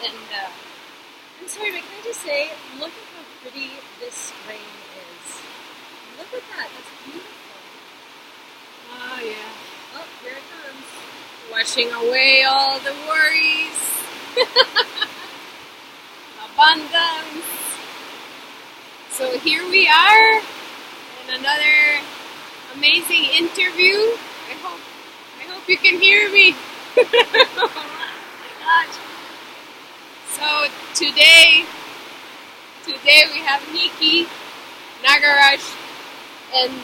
And I'm sorry, but can I just say, look at how pretty this rain is. Look at that. That's beautiful. Oh, yeah. Oh, here it comes. Washing away all the worries. Abundance. So here we are in another amazing interview. I hope you can hear me. Oh my gosh. So today we have Nikki Nagaraj, and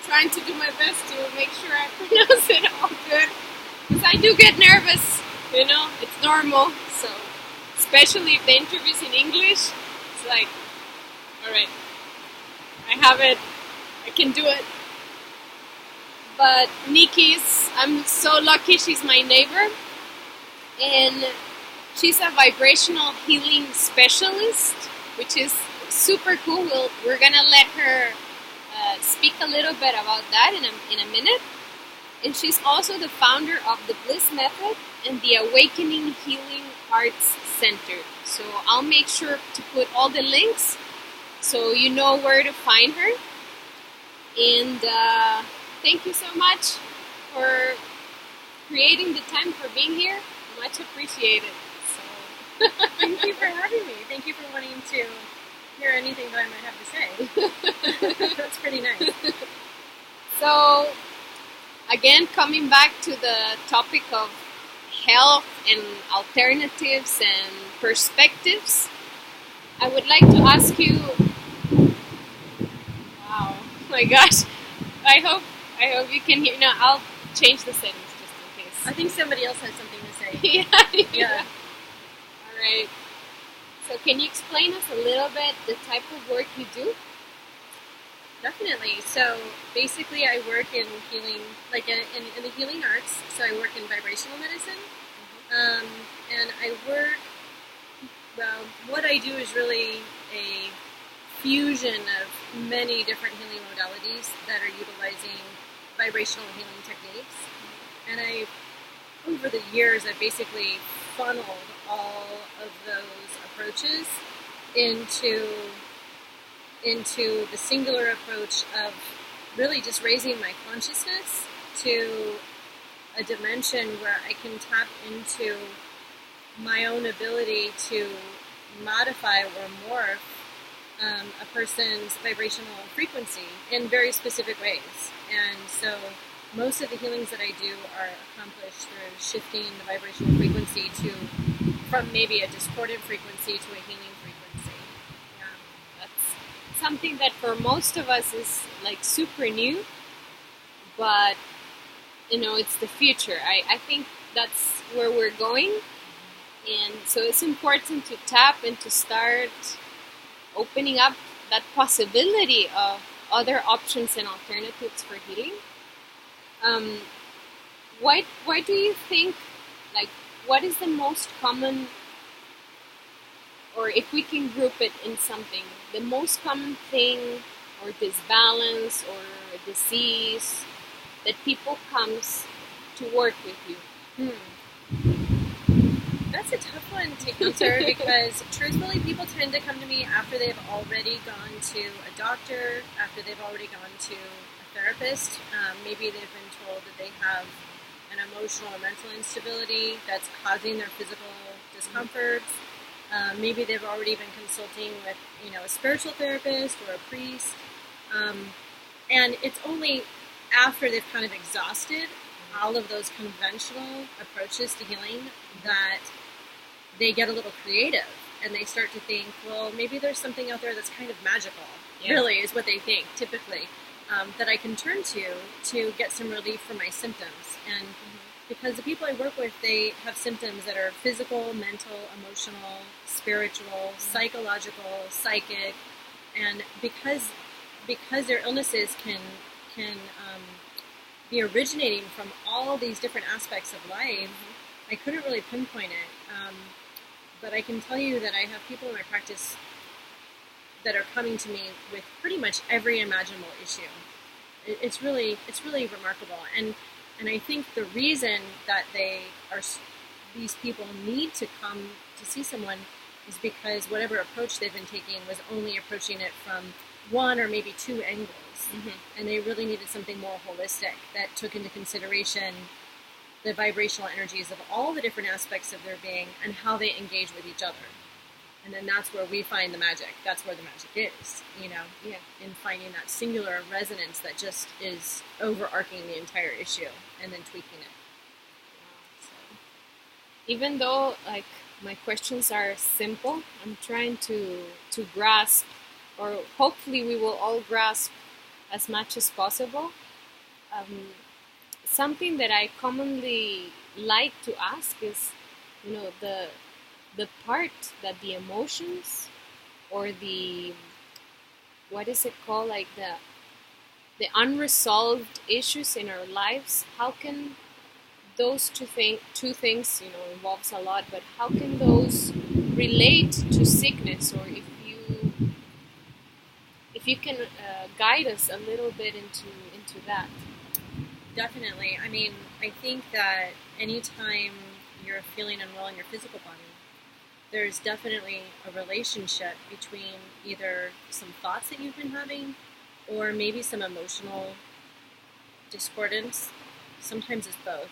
trying to do my best to make sure I pronounce it all good, because I do get nervous, it's normal. So especially if the interview's in English, it's like, alright, I have it, I can do it. But Nikki's, I'm so lucky, she's my neighbor, and she's a vibrational healing specialist, which is super cool. We're gonna let her speak a little bit about that in a minute. And she's also the founder of the Bliss Method and the Awakening Healing Arts Center. So I'll make sure to put all the links so you know where to find her. And thank you so much for creating the time, for being here. Much appreciated. So thank you for having me. Thank you for wanting to hear anything that I might have to say. That's pretty nice. So, again, coming back to the topic of health and alternatives and perspectives, I would like to ask you. Wow, oh my gosh! I hope you can hear. No, I'll change the settings just in case. I think somebody else has something to say. Yeah. All right. So can you explain us a little bit the type of work you do? Definitely. So basically I work in healing, like in the healing arts. So I work in vibrational medicine. And I work, well, what I do is really a fusion of many different healing modalities that are utilizing vibrational healing techniques. And over the years, I've basically funneled all of those approaches into the singular approach of really just raising my consciousness to a dimension where I can tap into my own ability to modify or morph a person's vibrational frequency in very specific ways. And so most of the healings that I do are accomplished through shifting the vibrational frequency from maybe a discordant frequency to a healing frequency. That's something that for most of us is like super new, but it's the future. I think that's where we're going, and so it's important to tap and to start opening up that possibility of other options and alternatives for healing. Why do you think, like, what is the most common, or if we can group it in something, the most common thing or disbalance or disease that people comes to work with you? That's a tough one to answer because truthfully people tend to come to me after they've already gone to a doctor, after they've already gone to a therapist. Maybe they've been told that they have an emotional or mental instability that's causing their physical discomforts. Maybe they've already been consulting with, a spiritual therapist or a priest. And it's only after they've kind of exhausted all of those conventional approaches to healing that they get a little creative and they start to think, well, maybe there's something out there that's kind of magical, really, is what they think, typically, that I can turn to get some relief from my symptoms. And because the people I work with, they have symptoms that are physical, mental, emotional, spiritual, psychological, psychic, and because their illnesses can be originating from all these different aspects of life, I couldn't really pinpoint it. But I can tell you that I have people in my practice that are coming to me with pretty much every imaginable issue. It's really remarkable. And I think the reason that they are these people need to come to see someone is because whatever approach they've been taking was only approaching it from one or maybe two angles. Mm-hmm. And they really needed something more holistic that took into consideration the vibrational energies of all the different aspects of their being and how they engage with each other. And then that's where we find the magic. That's where the magic is, in finding that singular resonance that just is overarching the entire issue and then tweaking it. So, even though, like, my questions are simple, I'm trying to grasp, or hopefully we will all grasp as much as possible. Something that I commonly like to ask is, the part that the emotions or the, what is it called, like the unresolved issues in our lives, how can those two things, involves a lot, but how can those relate to sickness? Or if you can guide us a little bit into that. Definitely. I mean, I think that anytime you're feeling unwell in your physical body, there's definitely a relationship between either some thoughts that you've been having or maybe some emotional discordance. Sometimes it's both.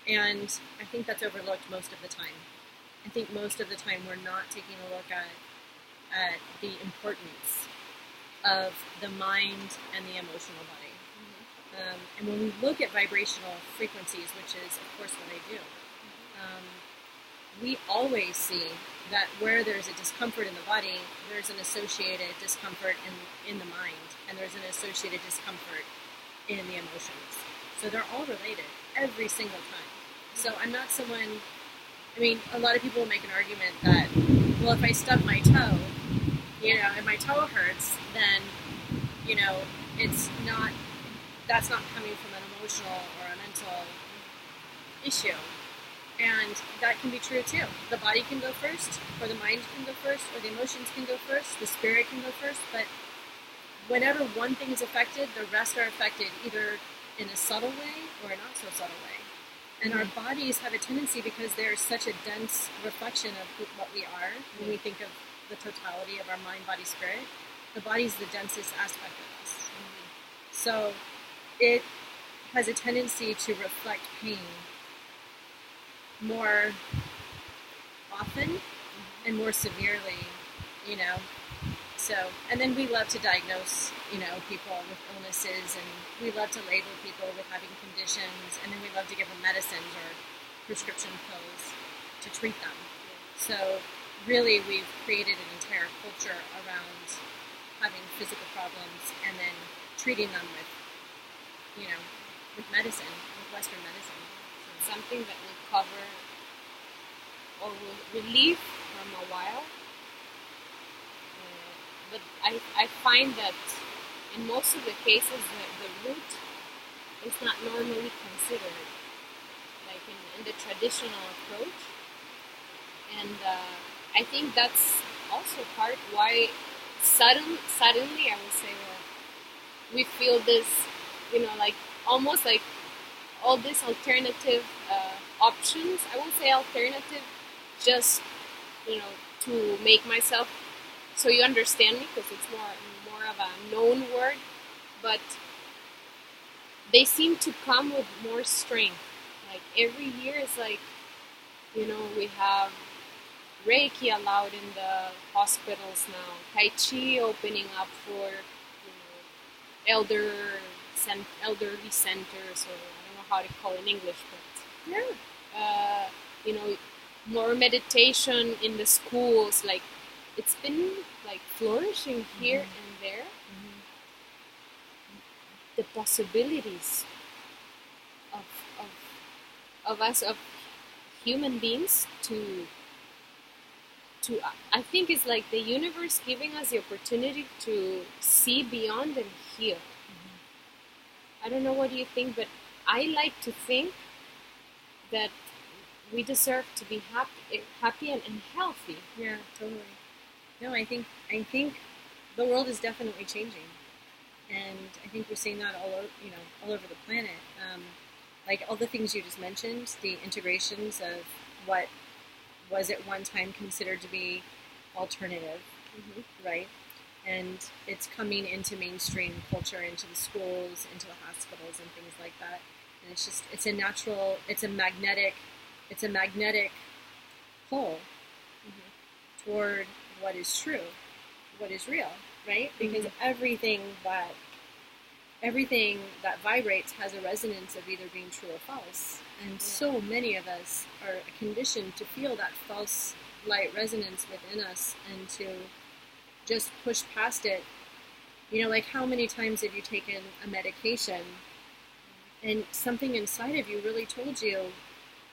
And I think that's overlooked most of the time. I think most of the time we're not taking a look at the importance of the mind and the emotional body. And when we look at vibrational frequencies, which is, of course, what I do, we always see that where there's a discomfort in the body, there's an associated discomfort in the mind, and there's an associated discomfort in the emotions. So they're all related every single time. So I'm not someone, a lot of people will make an argument that, well, if I stub my toe, and my toe hurts, then, that's not coming from an emotional or a mental issue. And that can be true too. The body can go first, or the mind can go first, or the emotions can go first, the spirit can go first, but whenever one thing is affected, the rest are affected either in a subtle way or a not so subtle way. And our bodies have a tendency, because they're such a dense reflection of what we are, when we think of the totality of our mind, body, spirit, the body is the densest aspect of us. So it has a tendency to reflect pain more often and more severely, So, and then we love to diagnose, people with illnesses, and we love to label people with having conditions, and then we love to give them medicines or prescription pills to treat them. So really we've created an entire culture around having physical problems and then treating them with, with medicine, with Western medicine. So something that will cover or will relieve from a while. But I find that in most of the cases the root is not normally considered, like in the traditional approach. And I think that's also part why suddenly I would say that we feel this, like almost like all these alternative options. I won't say alternative, just to make myself so you understand me, because it's more of a known word, but they seem to come with more strength. Like every year is like, we have Reiki allowed in the hospitals now, Tai Chi opening up for elderly centers, or I don't know how to call it in English, but more meditation in the schools. Like it's been like flourishing here and there. The possibilities of us, of human beings, to I think it's like the universe giving us the opportunity to see beyond and heal. I don't know what you think, but I like to think that we deserve to be happy and healthy. Yeah, totally. No, I think the world is definitely changing, and I think we're seeing that all over the planet. Like all the things you just mentioned, the integrations of what was at one time considered to be alternative, right? And it's coming into mainstream culture, into the schools, into the hospitals, and things like that. And it's a magnetic pull toward what is true, what is real, right? Because everything that vibrates has a resonance of either being true or false. And so many of us are conditioned to feel that false light resonance within us and to just push past it. Like how many times have you taken a medication and something inside of you really told you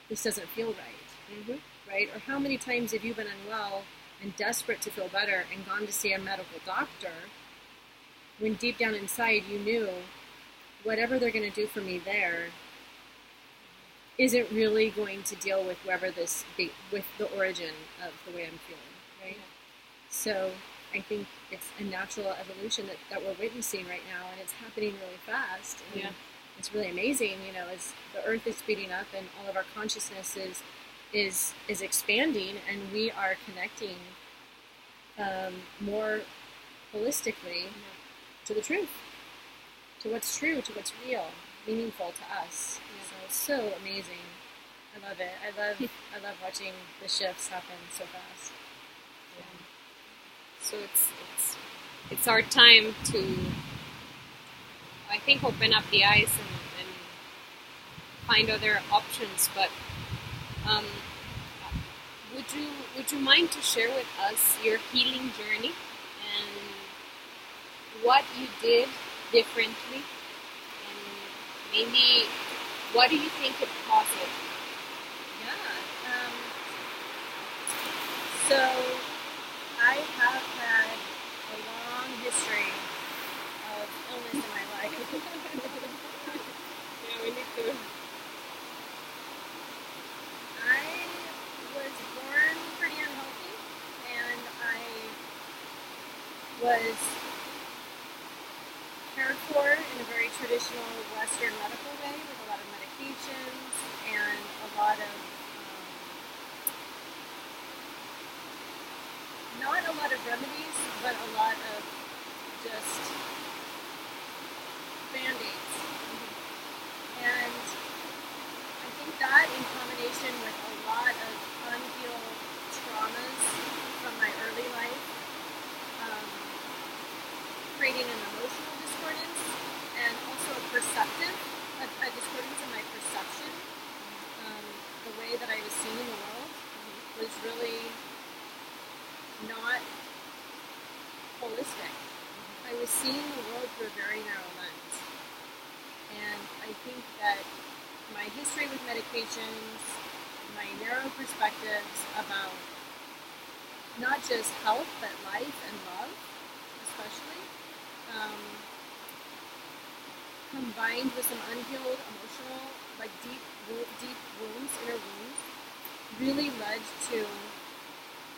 this doesn't feel right, right? Or how many times have you been unwell and desperate to feel better and gone to see a medical doctor when deep down inside you knew whatever they're going to do for me there isn't really going to deal with with the origin of the way I'm feeling, right? So I think it's a natural evolution that we're witnessing right now, and it's happening really fast. And it's really amazing, as the earth is speeding up and all of our consciousness is expanding, and we are connecting more holistically to the truth, to what's true, to what's real, meaningful to us. So it's so amazing. I love it. I love watching the shifts happen so fast. So it's our time to, I think, open up the eyes and find other options. But would you mind to share with us your healing journey and what you did differently, and maybe what do you think it caused it? So I have had a long history of illness in my life. We need to. I was born pretty unhealthy, and I was cared for in a very traditional Western medical way with a lot of medications and a lot of not a lot of remedies, but a lot of just band-aids. And I think that in combination with a lot of unhealed traumas from my early life, creating an emotional discordance and also a discordance in my perception. The way that I was seeing the world was really not holistic. I was seeing the world through a very narrow lens. And I think that my history with medications, my narrow perspectives about not just health, but life and love, especially, combined with some unhealed emotional, like deep wounds, inner wounds, really led to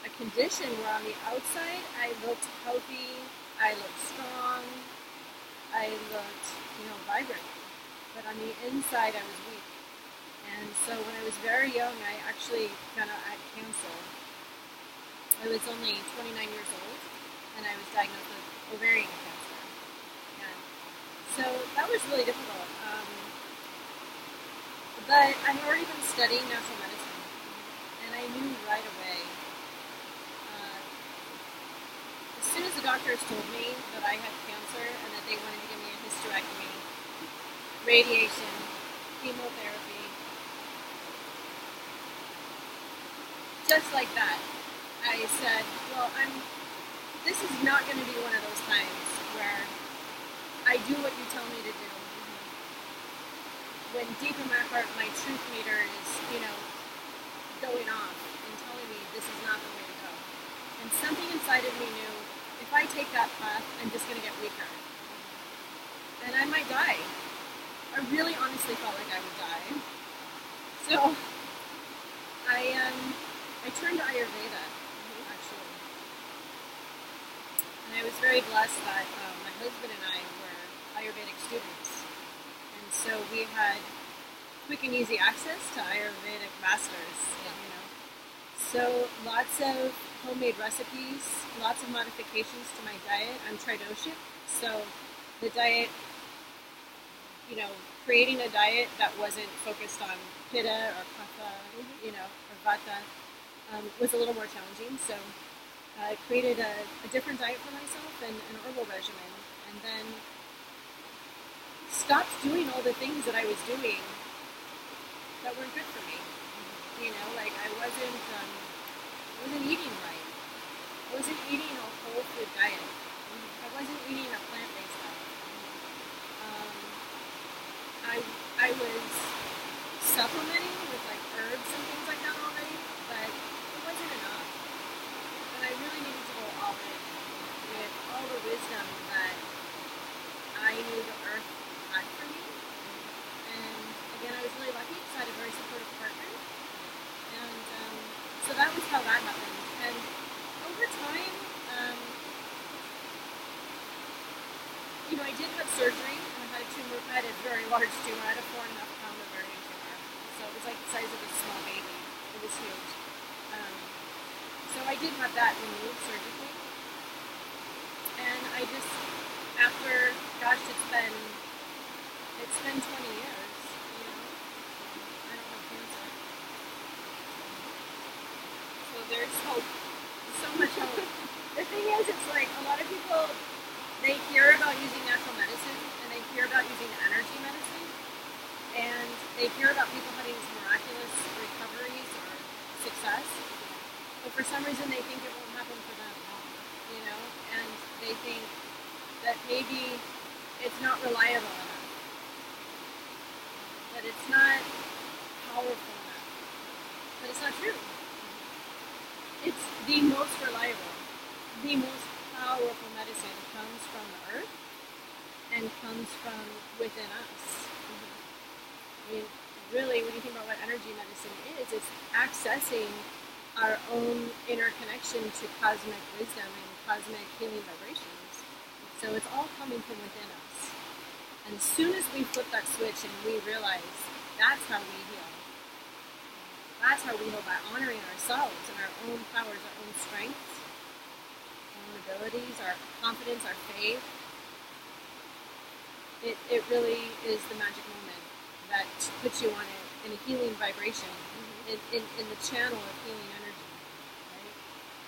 a condition where on the outside I looked healthy, I looked strong, I looked, vibrant, but on the inside I was weak. And so when I was very young, I actually had cancer. I was only 29 years old, and I was diagnosed with ovarian cancer. And so that was really difficult. But I had already been studying natural medicine, and I knew right away. As soon as the doctors told me that I had cancer and that they wanted to give me a hysterectomy, radiation, chemotherapy, just like that, I said, well, this is not going to be one of those times where I do what you tell me to do. When deep in my heart, my truth meter is, going off and telling me this is not the way to go. And something inside of me knew, if I take that path, I'm just going to get weaker. And I might die. I really honestly felt like I would die. So, I turned to Ayurveda, actually. And I was very blessed that my husband and I were Ayurvedic students. And so we had quick and easy access to Ayurvedic masters, So lots of homemade recipes, lots of modifications to my diet. I'm tridoshic, so the diet, creating a diet that wasn't focused on pitta or kapha, or vata, was a little more challenging. So I created a different diet for myself and an herbal regimen, and then stopped doing all the things that I was doing that weren't good for me. Like I wasn't eating right. I wasn't eating a whole food diet. I wasn't eating a plant-based diet. I was supplementing with like herbs and things like that already, but it wasn't enough. And I really needed to go all in with all the wisdom that I knew the earth had for me. And again, I was really lucky because I had a very supportive partner. And so that was how that happened. And over time, I did have surgery. I had a tumor. I had a very large tumor. I had a 4.5-pound ovarian tumor. So it was like the size of a small baby. It was huge. So I did have that removed surgically. And I just, after, gosh, it's been 20 years, I don't have cancer. So there's hope. So much hope. The thing is, it's like a lot of people, they hear about using natural medicine and they hear about using energy medicine and they hear about people having these miraculous recoveries or success, but for some reason they think it won't happen for them, and they think that maybe it's not reliable enough, that it's not powerful enough, but it's not true. It's the most reliable, the most powerful medicine comes from the earth and comes from within us. I mean, really, when you think about what energy medicine is, it's accessing our own inner connection to cosmic wisdom and cosmic healing vibrations. So it's all coming from within us. And as soon as we flip that switch and we realize that's how we heal, that's how we heal, by honoring ourselves and our own powers, our own strengths, our own abilities, our confidence, our faith. It really is the magic moment that puts you on in a healing vibration, in the channel of healing energy, right?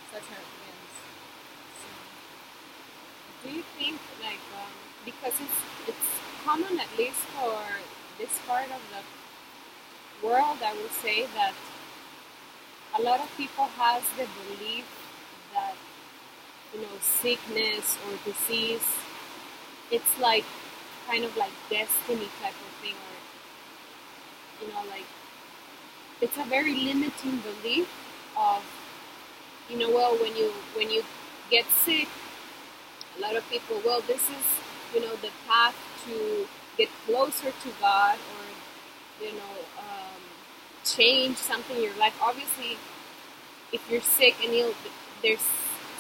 So that's how it begins. So, do you think, like, because it's common, at least for this part of the world, I would say that a lot of people has the belief that sickness or disease, it's like kind of like destiny type of thing, or like it's a very limiting belief of well, when you get sick, a lot of people, well, this is the path to get closer to God, or change something in your life. Obviously, if you're sick and there's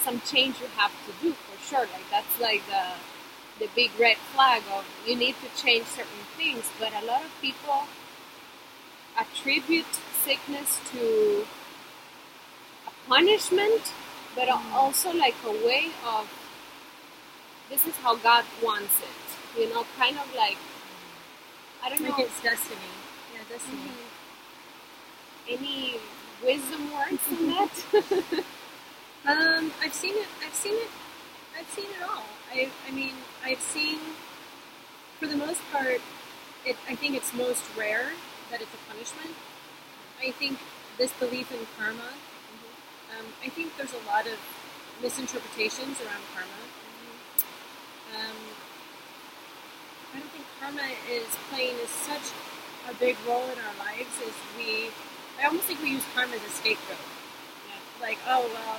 some change you have to do for sure. Like that's like the big red flag of you need to change certain things. But a lot of people attribute sickness to a punishment, but also like a way of this is how God wants it. Kind of like I don't know. Like it's destiny. Yeah, destiny. Mm-hmm. Any wisdom words on that? I've seen it all. I've seen, for the most part, I think it's most rare that it's a punishment. I think this belief in karma, I think there's a lot of misinterpretations around karma. I don't think karma is playing such a big role in our lives as I almost think we use karma as a scapegoat. Like, oh, well,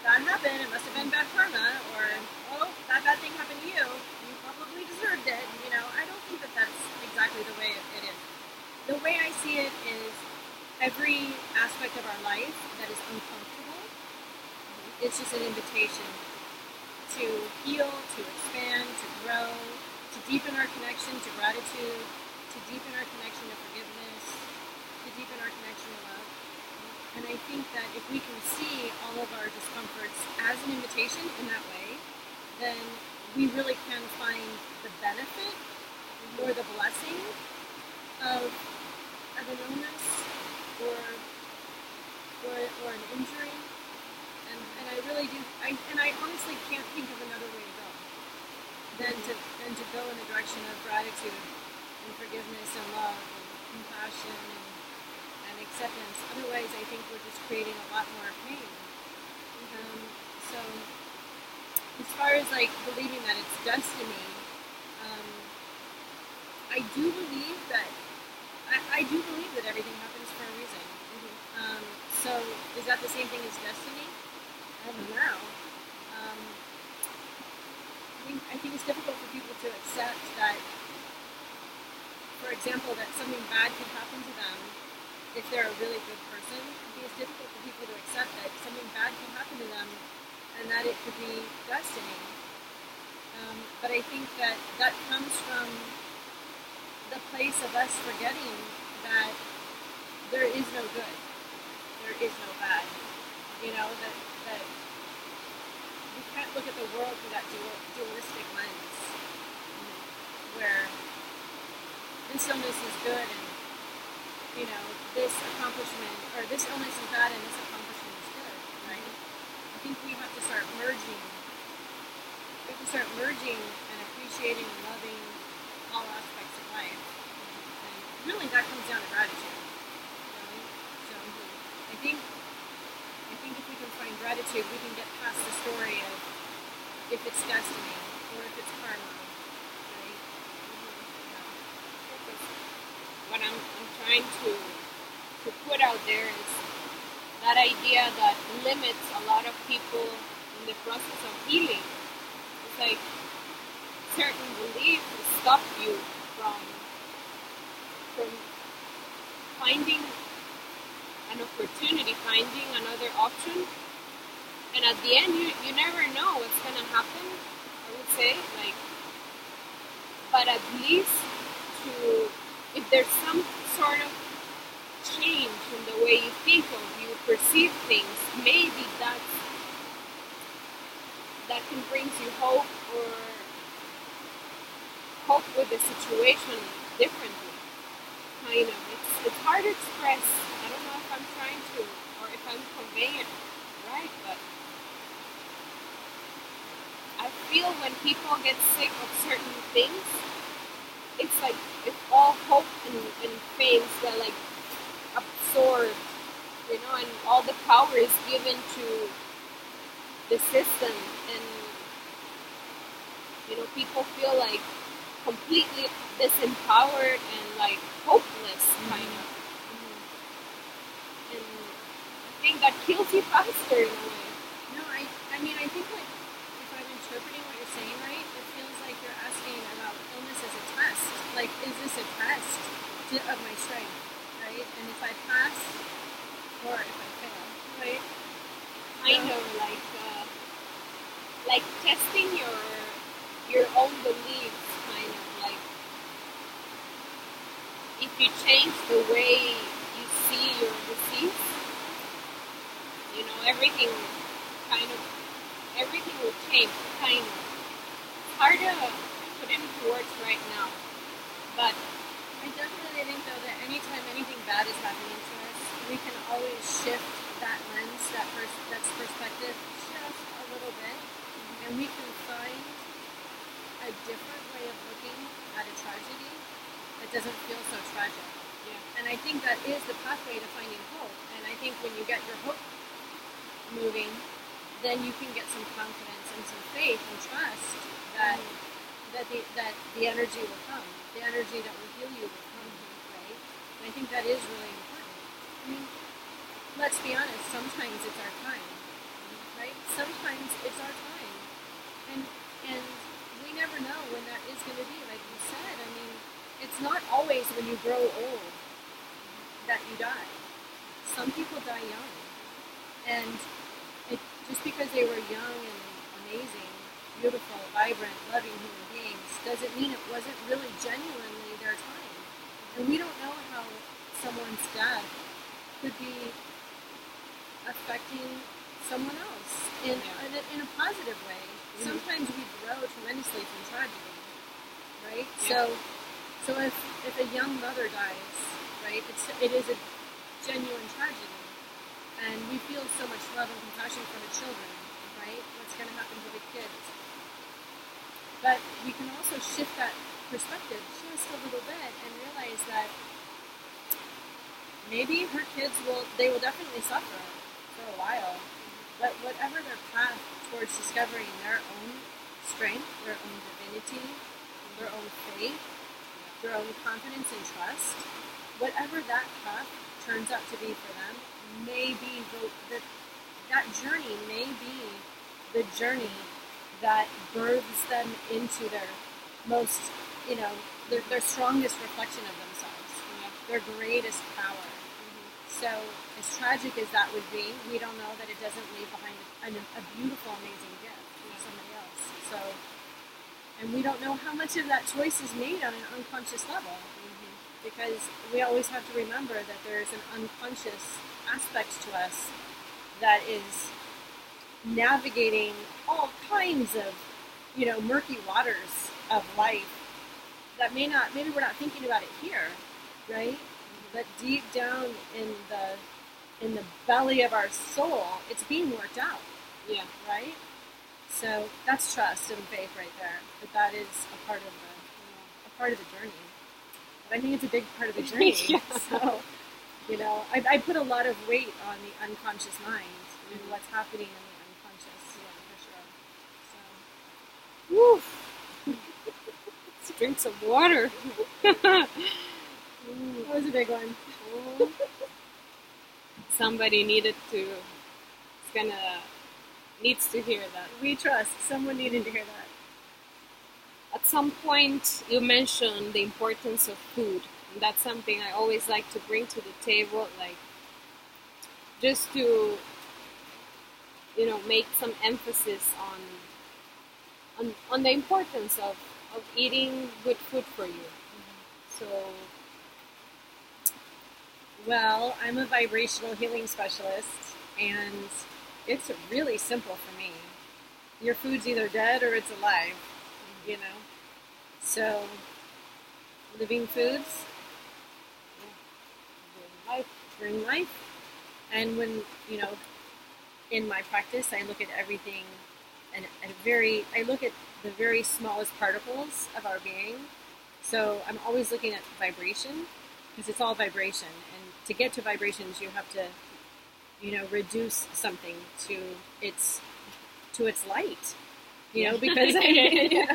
that happened, it must have been bad karma, or, oh, that bad thing happened to you, you probably deserved it. I don't think that that's exactly the way it is. The way I see it is every aspect of our life that is uncomfortable, it's just an invitation to heal, to expand, to grow, to deepen our connection to gratitude, to deepen our connection to forgiveness, to deepen our connection to love. And I think that if we can see all of our discomforts as an invitation in that way, then we really can find the benefit or the blessing of an illness or an injury. And I really do, I honestly can't think of another way to go than to go in the direction of gratitude and forgiveness and love and compassion and acceptance. Otherwise, I think we're just creating a lot more pain. So, as far as like believing that it's destiny, I do believe that everything happens for a reason. So, is that the same thing as destiny? I don't know. I think it's difficult for people to accept that, for example, that something bad could happen to them if they're a really good person. I think it's difficult for people to accept that something bad can happen to them and that it could be destiny. But I think that comes from the place of us forgetting that there is no good, there is no bad. That we can't look at the world through that dualistic lens, where this illness is good and this accomplishment, or this illness is bad and this accomplishment is good, right? I think we have to start merging. We have to start merging and appreciating and loving all aspects of life. And really, that comes down to gratitude. So I think if we can find gratitude, we can get past the story of if it's destiny or if it's karma, right? What I'm trying to put out there is that idea that limits a lot of people in the process of healing. It's like certain beliefs stop you from finding an opportunity, finding another option. And at the end, you never know what's going to happen, I would say. But at least if there's some sort of change in the way you think of, you perceive things, maybe that can bring you hope, or hope with the situation differently. Kind of. It's hard to express. I don't know if I'm trying to, or if I'm conveying it right, but I feel when people get sick of certain things, it's like it's all hope and things that like absorbed, and all the power is given to the system, and people feel like completely disempowered and like hopeless, kind of. And I think that kills you faster in a way. No, I mean, I think like if I'm interpreting what you're saying right, it feels like you're asking about illness as a test. Like, is this a test of my strength, right? And if I pass or if I fail, right? Kind of like testing your own beliefs, kind of like if you change the way you see your disease, everything will change, kind of. It's hard to put into words right now, but I definitely think though that anytime anything bad is happening to us, we can always shift that lens, that's perspective, just a little bit, and we can find a different way of looking at a tragedy that doesn't feel so tragic. Yeah. And I think that is the pathway to finding hope. And I think when you get your hope moving, then you can get some confidence and some faith and trust that the energy will come. The energy that will heal you will come, right? And I think that is really important. I mean, let's be honest, sometimes it's our time, right? Sometimes it's our time. And we never know when that is going to be. Like you said, I mean, it's not always when you grow old that you die. Some people die young. And just because they were young and amazing, beautiful, vibrant, loving human beings, doesn't mean it wasn't really genuinely their time. And we don't know how someone's death could be affecting someone else in a positive way. Sometimes we grow tremendously from tragedy, right? So if a young mother dies, right, it is a genuine tragedy, and we feel so much love and compassion for the children, right? What's going to happen to the kids? But we can also shift that perspective just a little bit and realize that maybe her kids will definitely suffer for a while, but whatever their path towards discovering their own strength, their own divinity, their own faith, their own confidence and trust, whatever that path turns out to be for them, may be that journey may be the journey that births them into their most, their strongest reflection of themselves, their greatest power. So, as tragic as that would be, we don't know that it doesn't leave behind a beautiful, amazing gift for somebody else. So, and we don't know how much of that choice is made on an unconscious level, because we always have to remember that there is an unconscious aspect to us that is navigating all kinds of, murky waters of life that maybe we're not thinking about it here, right? But deep down in the belly of our soul, it's being worked out. Yeah. Right? So that's trust and faith right there. But that is a part of the journey. But I think it's a big part of the journey. Yeah. So, I put a lot of weight on the unconscious mind and what's happening in the unconscious, for sure. So, woo. Let's drink some water. That was a big one. Somebody needs to hear that. We trust. Someone needed to hear that. At some point, you mentioned the importance of food. And that's something I always like to bring to the table, like just to, make some emphasis on the importance of eating good food for you. So, well, I'm a vibrational healing specialist, and it's really simple for me. Your food's either dead or it's alive, So, living foods bring life. And when, in my practice, I look at everything and I look at the very smallest particles of our being. So I'm always looking at vibration, because it's all vibration. And to get to vibrations, you have to, reduce something to its light. Because you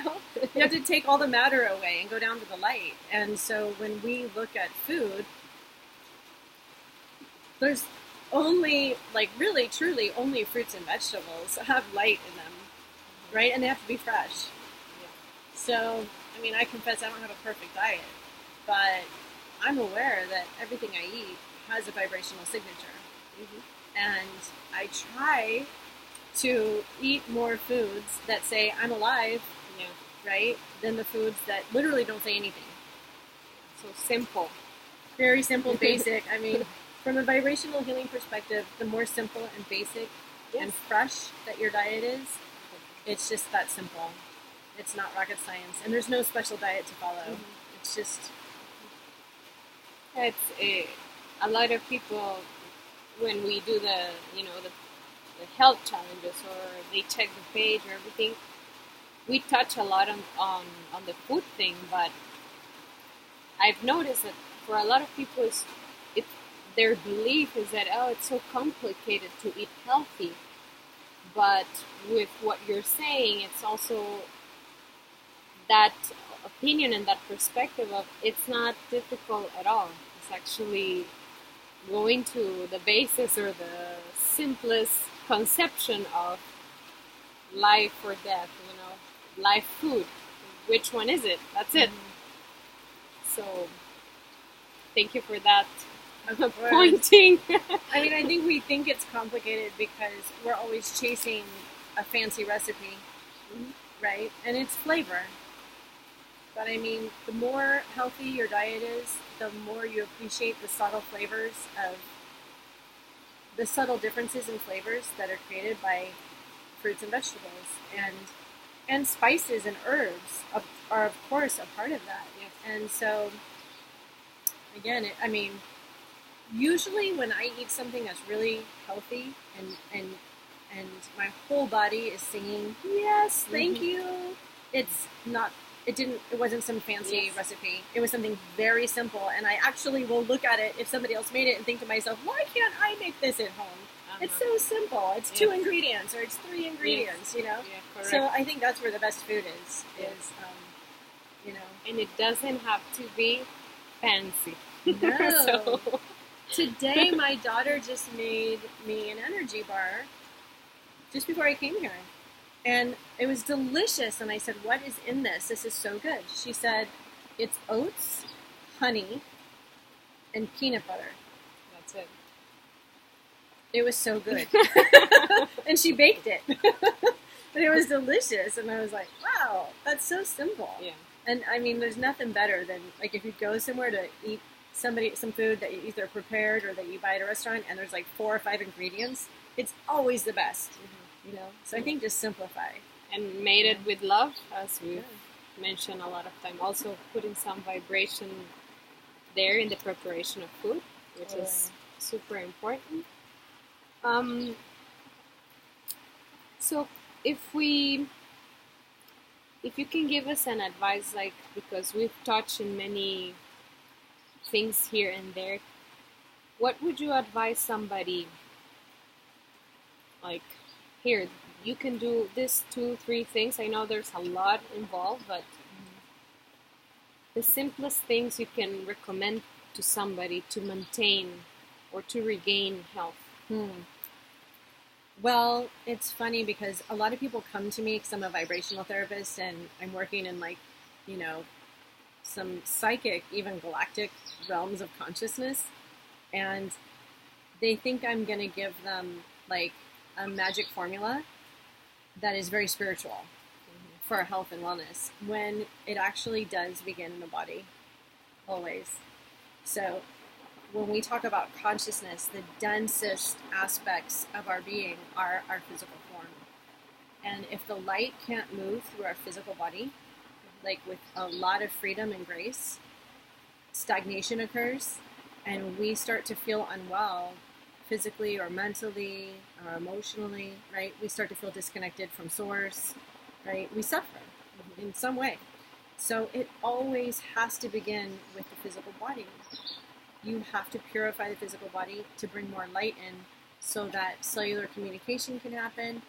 have to take all the matter away and go down to the light. And so when we look at food, there's only, really, truly, only fruits and vegetables have light in them, right? And they have to be fresh. Yeah. So, I confess I don't have a perfect diet, but I'm aware that everything I eat has a vibrational signature. And I try to eat more foods that say I'm alive, right, than the foods that literally don't say anything. So simple. Very simple, basic. From a vibrational healing perspective, the more simple and basic and fresh that your diet is, it's just that simple. It's not rocket science. And there's no special diet to follow. It's just... It's a lot of people, when we do the health challenges, or they check the page or everything, we touch a lot on the food thing, but I've noticed that for a lot of people, their belief is that, it's so complicated to eat healthy. But with what you're saying, it's also that opinion and that perspective of it's not difficult at all. It's actually going to the basis or the simplest conception of life or death, life food. Which one is it? That's it. So, thank you for that pointing. I think we think it's complicated because we're always chasing a fancy recipe, right? And it's flavor. But the more healthy your diet is, the more you appreciate the subtle flavors of the subtle differences in flavors that are created by fruits and vegetables, and spices and herbs are of course a part of that. Yes. And so again, usually when I eat something that's really healthy and my whole body is singing, yes, thank you. It wasn't some fancy recipe. It was something very simple, and I actually will look at it if somebody else made it and think to myself, why can't I make this at home? It's so simple. It's 2 ingredients or it's 3 ingredients, you know? Yeah, so I think that's where the best food is, you know. And it doesn't have to be fancy. No. So. Today, my daughter just made me an energy bar just before I came here. And it was delicious. And I said, what is in this? This is so good. She said, it's oats, honey, and peanut butter. That's it. It was so good. And she baked it. But it was delicious. And I was like, wow, that's so simple. Yeah. And I mean, there's nothing better than, like, if you go somewhere to eat some food that you either prepared or that you buy at a restaurant and there's like 4 or 5 ingredients, it's always the best, you know? So I think just simplify. And made it with love, as we mentioned a lot of time. Also putting some vibration there in the preparation of food, which is super important. So if you can give us an advice, like, because we've touched in many things here and there, what would you advise somebody, like, here, you can do this 2-3 things? I know there's a lot involved, but the simplest things you can recommend to somebody to maintain or to regain health. Well, it's funny because a lot of people come to me because I'm a vibrational therapist and I'm working in, like, you know, some psychic, even galactic realms of consciousness, and they think I'm going to give them like a magic formula that is very spiritual for health and wellness, when it actually does begin in the body, always. So when we talk about consciousness, the densest aspects of our being are our physical form. And if the light can't move through our physical body, like with a lot of freedom and grace, stagnation occurs, and we start to feel unwell physically or mentally or emotionally, right? We start to feel disconnected from source, right? We suffer in some way. So it always has to begin with the physical body. You have to purify the physical body to bring more light in so that cellular communication can happen,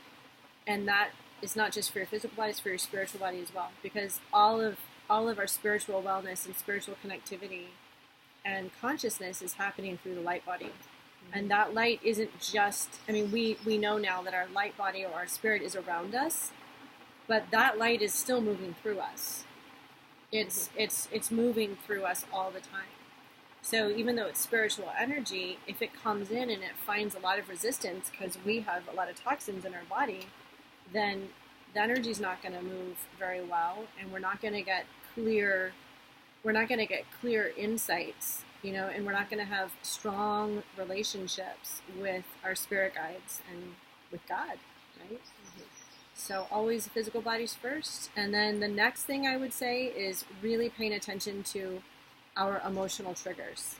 and that is not just for your physical body, it's for your spiritual body as well, because all of our spiritual wellness and spiritual connectivity and consciousness is happening through the light body. And that light isn't just, I mean, we know now that our light body or our spirit is around us, but that light is still moving through us. It's moving through us all the time. So even though it's spiritual energy, if it comes in and it finds a lot of resistance because we have a lot of toxins in our body, then the energy is not going to move very well, and we're not going to get clear insights, you know, and we're not going to have strong relationships with our spirit guides and with God, right? So always the physical body's first, and then the next thing I would say is really paying attention to our emotional triggers,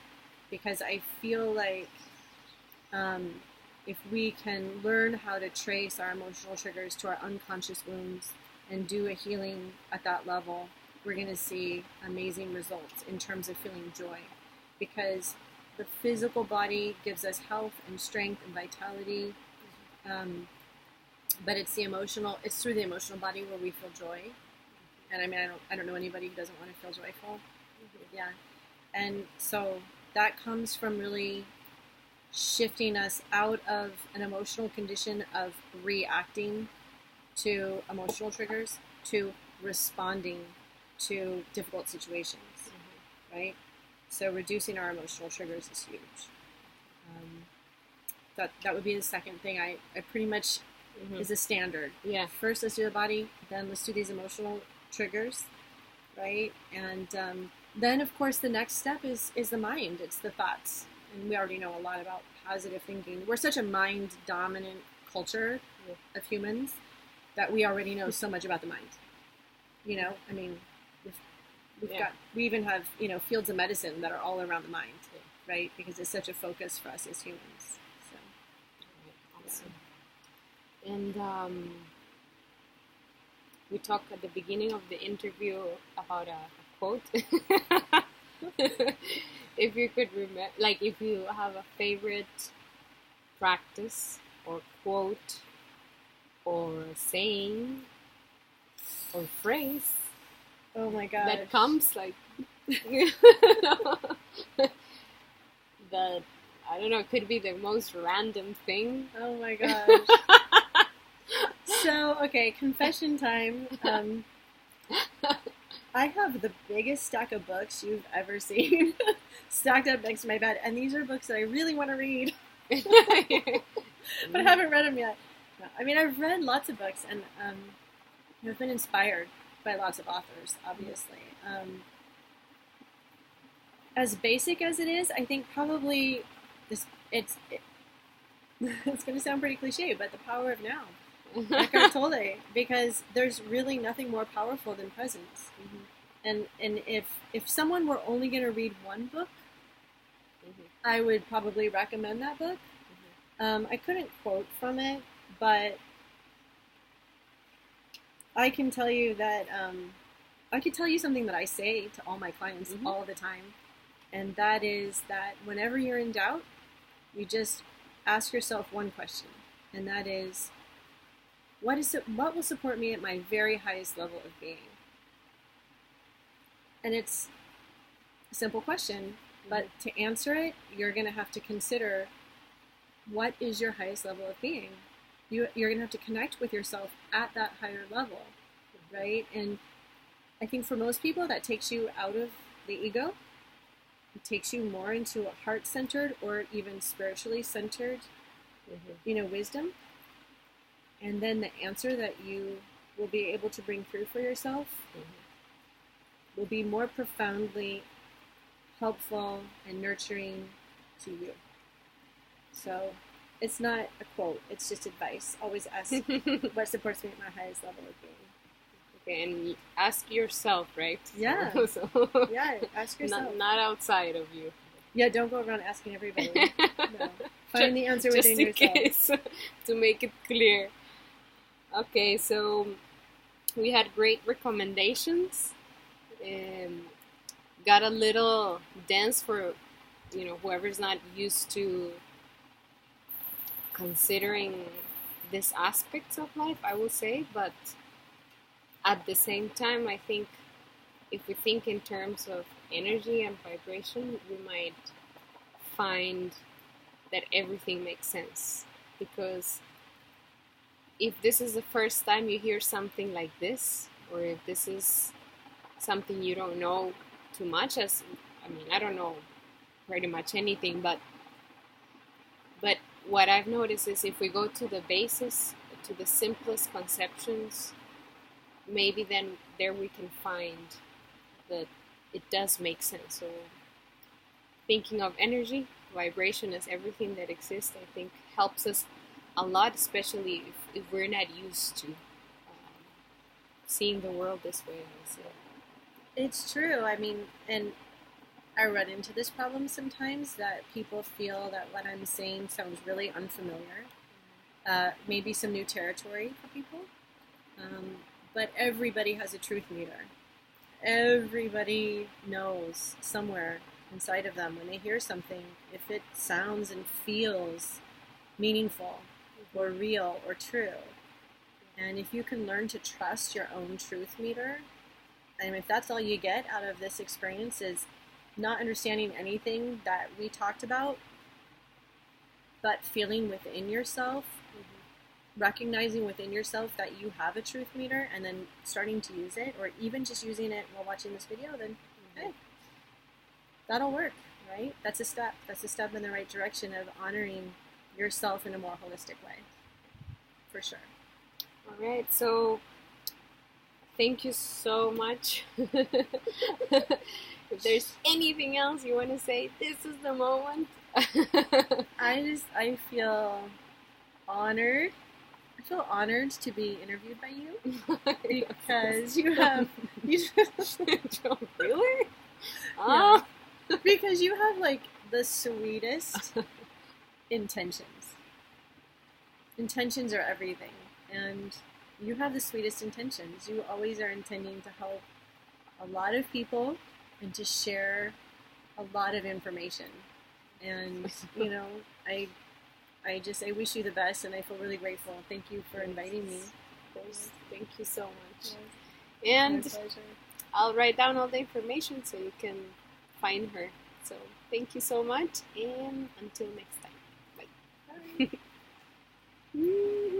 because I feel like if we can learn how to trace our emotional triggers to our unconscious wounds and do a healing at that level, we're going to see amazing results in terms of feeling joy, because the physical body gives us health and strength and vitality, but it's through the emotional body where we feel joy. And I mean, I don't know anybody who doesn't want to feel joyful. Yeah. And so that comes from really shifting us out of an emotional condition of reacting to emotional triggers to responding to difficult situations, right? So reducing our emotional triggers is huge. That would be the second thing I pretty much is a standard. Yeah. First, let's do the body, then let's do these emotional triggers, right? And then, of course, the next step is the mind. It's the thoughts. And we already know a lot about positive thinking. We're such a mind-dominant culture of humans that we already know so much about the mind. You know, I mean, we even have, you know, fields of medicine that are all around the mind, right? Because it's such a focus for us as humans. So, awesome. And we talked at the beginning of the interview about a quote. If you could remember, like, if you have a favorite practice or quote or saying or phrase, oh my god, that comes like that, I don't know, it could be the most random thing. Oh my gosh. So, okay, confession time. I have the biggest stack of books you've ever seen stacked up next to my bed, and these are books that I really want to read, but I haven't read them yet. No, I mean, I've read lots of books, and I've been inspired by lots of authors, obviously. As basic as it is, I think probably it's going to sound pretty cliche, but the power of now. Eckhart Tolle, because there's really nothing more powerful than presence. And if someone were only going to read one book, I would probably recommend that book. I couldn't quote from it, but I can tell you that I could tell you something that I say to all my clients all the time, and that is that whenever you're in doubt, you just ask yourself one question, and that is, what will support me at my very highest level of being? And it's a simple question, but to answer it, you're going to have to consider, what is your highest level of being? You're going to have to connect with yourself at that higher level, right? And I think for most people, that takes you out of the ego. It takes you more into a heart-centered or even spiritually centered, wisdom. And then the answer that you will be able to bring through for yourself will be more profoundly helpful and nurturing to you. So it's not a quote, it's just advice. Always ask what supports me at my highest level of being. Okay, and ask yourself, right? Yeah. So, yeah, ask yourself. Not outside of you. Yeah, don't go around asking everybody. No. Find the answer within yourself. Just in case, to make it clear. Okay, so we had great recommendations. Got a little dense for, whoever's not used to considering these aspects of life, I will say. But at the same time, I think if we think in terms of energy and vibration, we might find that everything makes sense. Because if this is the first time you hear something like this, or if this is something you don't know too much, I don't know pretty much anything, but what I've noticed is if we go to the basis, to the simplest conceptions, maybe then there we can find that it does make sense. So thinking of energy, vibration as everything that exists, I think helps us a lot, especially if we're not used to seeing the world this way. So. It's true. I mean, and I run into this problem sometimes, that people feel that what I'm saying sounds really unfamiliar. Maybe some new territory for people. But everybody has a truth meter. Everybody knows somewhere inside of them when they hear something, if it sounds and feels meaningful or real or true. And if you can learn to trust your own truth meter, and if that's all you get out of this experience is not understanding anything that we talked about, but feeling within yourself, recognizing within yourself that you have a truth meter, and then starting to use it, or even just using it while watching this video, then hey, that'll work, right? That's a step. That's a step in the right direction of honoring yourself in a more holistic way, for sure. All right, so thank you so much. If there's anything else you want to say, this is the moment. I feel honored. I feel honored to be interviewed by you because you have Really? Yeah. Because you have like the sweetest intentions. Intentions are everything, and you have the sweetest intentions. You always are intending to help a lot of people and to share a lot of information. And you know, I wish you the best, and I feel really grateful. Thank you for inviting me. Of course. Thank you so much. Yes. And My pleasure. I'll write down all the information so you can find her. So thank you so much, and until next time. Bye. Bye.